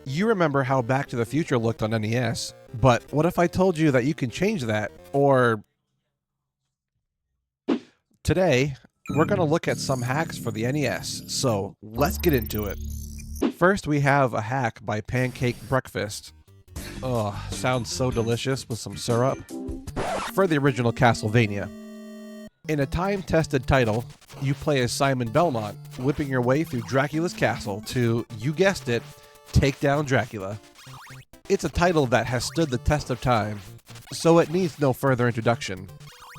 You remember how Back to the Future looked on NES, but what if I told you that you can change that? Or today, we're going to look at some hacks for the NES, so let's get into it. First, we have a hack by Pancake Breakfast. Ugh, sounds so delicious with some syrup. For the original Castlevania. In a time-tested title, you play as Simon Belmont, whipping your way through Dracula's castle to, you guessed it, take down Dracula. It's a title that has stood the test of time, so it needs no further introduction.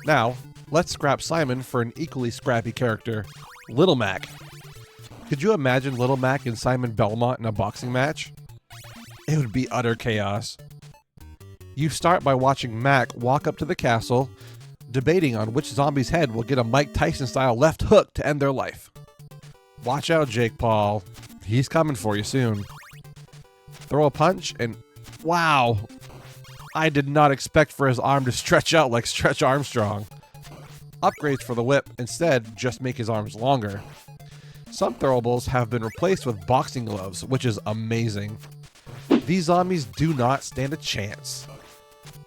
Now, let's scrap Simon for an equally scrappy character, Little Mac. Could you imagine Little Mac and Simon Belmont in a boxing match? It would be utter chaos. You start by watching Mac walk up to the castle, debating on which zombie's head will get a Mike Tyson-style left hook to end their life. Watch out, Jake Paul. He's coming for you soon. Throw a punch and wow! I did not expect for his arm to stretch out like Stretch Armstrong. Upgrades for the whip instead just make his arms longer. Some throwables have been replaced with boxing gloves, which is amazing. These zombies do not stand a chance.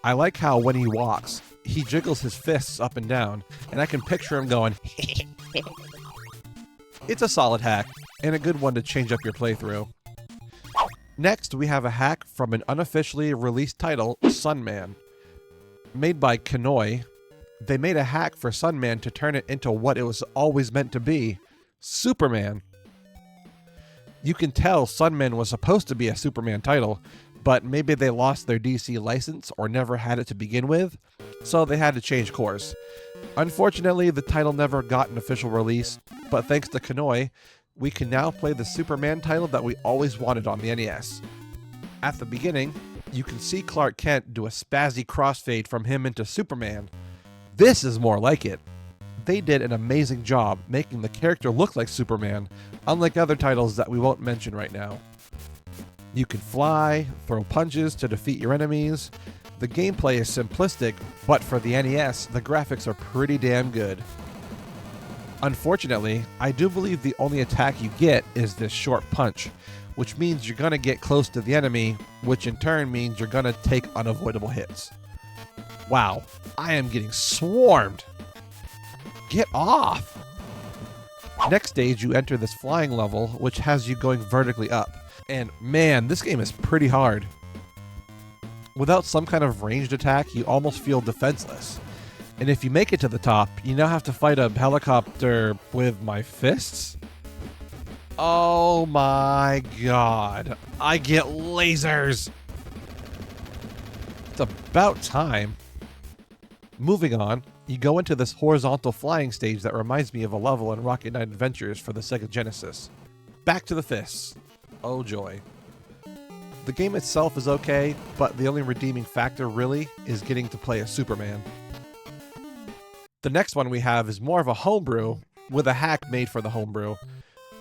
I like how when he walks, he jiggles his fists up and down, and I can picture him going, It's a solid hack, and a good one to change up your playthrough. Next, we have a hack from an unofficially released title, Sunman. Made by Kanoi, they made a hack for Sunman to turn it into what it was always meant to be, Superman. You can tell Sunman was supposed to be a Superman title, but maybe they lost their DC license or never had it to begin with, so they had to change course. Unfortunately, the title never got an official release, but thanks to Kanoi, we can now play the Superman title that we always wanted on the NES. At the beginning, you can see Clark Kent do a spazzy crossfade from him into Superman. This is more like it. They did an amazing job making the character look like Superman, unlike other titles that we won't mention right now. You can fly, throw punches to defeat your enemies. The gameplay is simplistic, but for the NES, the graphics are pretty damn good. Unfortunately, I do believe the only attack you get is this short punch, which means you're gonna get close to the enemy, which in turn means you're gonna take unavoidable hits. Wow, I am getting swarmed! Get off! Next stage, you enter this flying level, which has you going vertically up. And man, this game is pretty hard. Without some kind of ranged attack, you almost feel defenseless. And if you make it to the top, you now have to fight a helicopter with my fists? Oh my god. I get lasers! It's about time. Moving on, you go into this horizontal flying stage that reminds me of a level in Rocket Knight Adventures for the Sega Genesis. Back to the fists. Oh joy. The game itself is okay, but the only redeeming factor really is getting to play as Superman. The next one we have is more of a homebrew, with a hack made for the homebrew.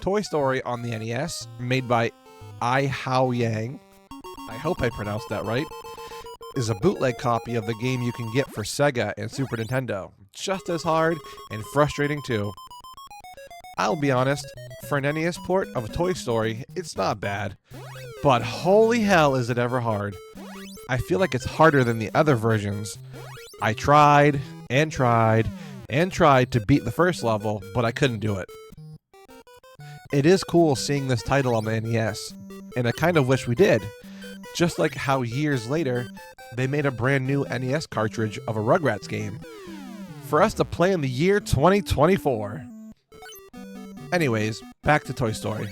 Toy Story on the NES, made by Ai Hao Yang, I hope I pronounced that right, is a bootleg copy of the game you can get for Sega and Super Nintendo. Just as hard and frustrating too. I'll be honest, for an NES port of Toy Story, it's not bad. But holy hell is it ever hard. I feel like it's harder than the other versions. I tried, and tried, and tried to beat the first level, but I couldn't do it. It is cool seeing this title on the NES, and I kind of wish we did. Just like how years later, they made a brand new NES cartridge of a Rugrats game for us to play in the year 2024. Anyways, back to Toy Story.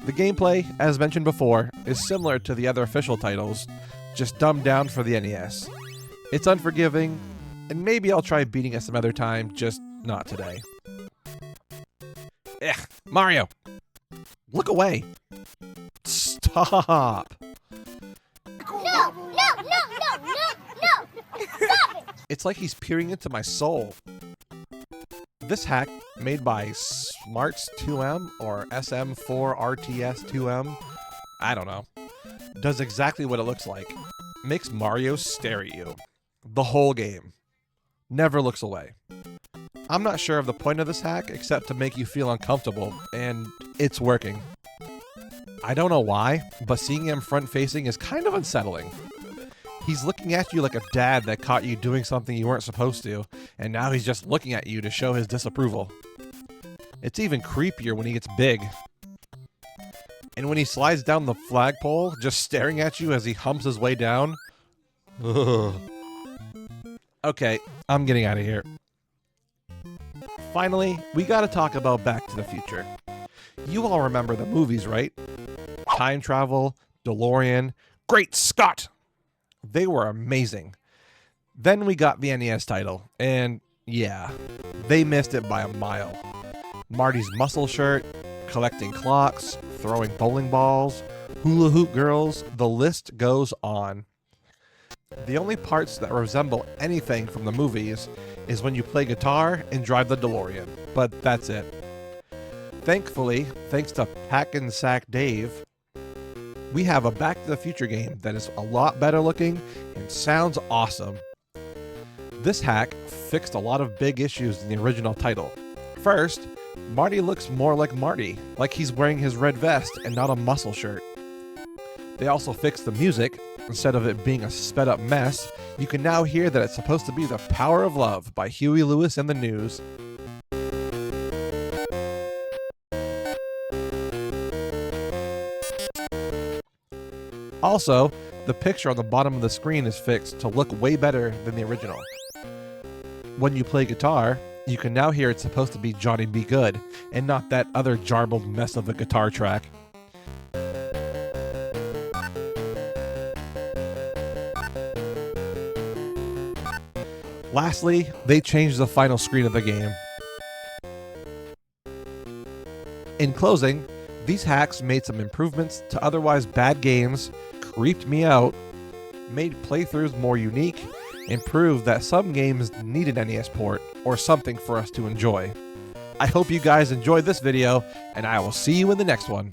The gameplay, as mentioned before, is similar to the other official titles, just dumbed down for the NES. It's unforgiving, and maybe I'll try beating it some other time, just not today. Ugh, Mario! Look away! Stop! No! Stop it! It's like he's peering into my soul. This hack, made by Smarts2M or SM4RTS2M, I don't know, does exactly what it looks like. Makes Mario stare at you. The whole game. Never looks away. I'm not sure of the point of this hack except to make you feel uncomfortable, and it's working. I don't know why, but seeing him front-facing is kind of unsettling. He's looking at you like a dad that caught you doing something you weren't supposed to, and now he's just looking at you to show his disapproval. It's even creepier when he gets big. And when he slides down the flagpole, just staring at you as he humps his way down. Ugh. Okay, I'm getting out of here. Finally, we gotta talk about Back to the Future. You all remember the movies, right? Time travel, DeLorean, Great Scott! They were amazing. Then we got the NES title, and yeah, they missed it by a mile. Marty's muscle shirt, collecting clocks, throwing bowling balls, hula hoop girls, the list goes on. The only parts that resemble anything from the movies is when you play guitar and drive the DeLorean, but that's it. Thankfully, thanks to Pack and Sack Dave, we have a Back to the Future game that is a lot better looking and sounds awesome. This hack fixed a lot of big issues in the original title. First, Marty looks more like Marty, like he's wearing his red vest and not a muscle shirt. They also fixed the music. Instead of it being a sped up mess, you can now hear that it's supposed to be The Power of Love by Huey Lewis and the News. Also, the picture on the bottom of the screen is fixed to look way better than the original. When you play guitar, you can now hear it's supposed to be Johnny B. Good, and not that other jarbled mess of a guitar track. Lastly, they changed the final screen of the game. In closing, these hacks made some improvements to otherwise bad games, creeped me out, made playthroughs more unique, and proved that some games need an NES port or something for us to enjoy. I hope you guys enjoyed this video, and I will see you in the next one.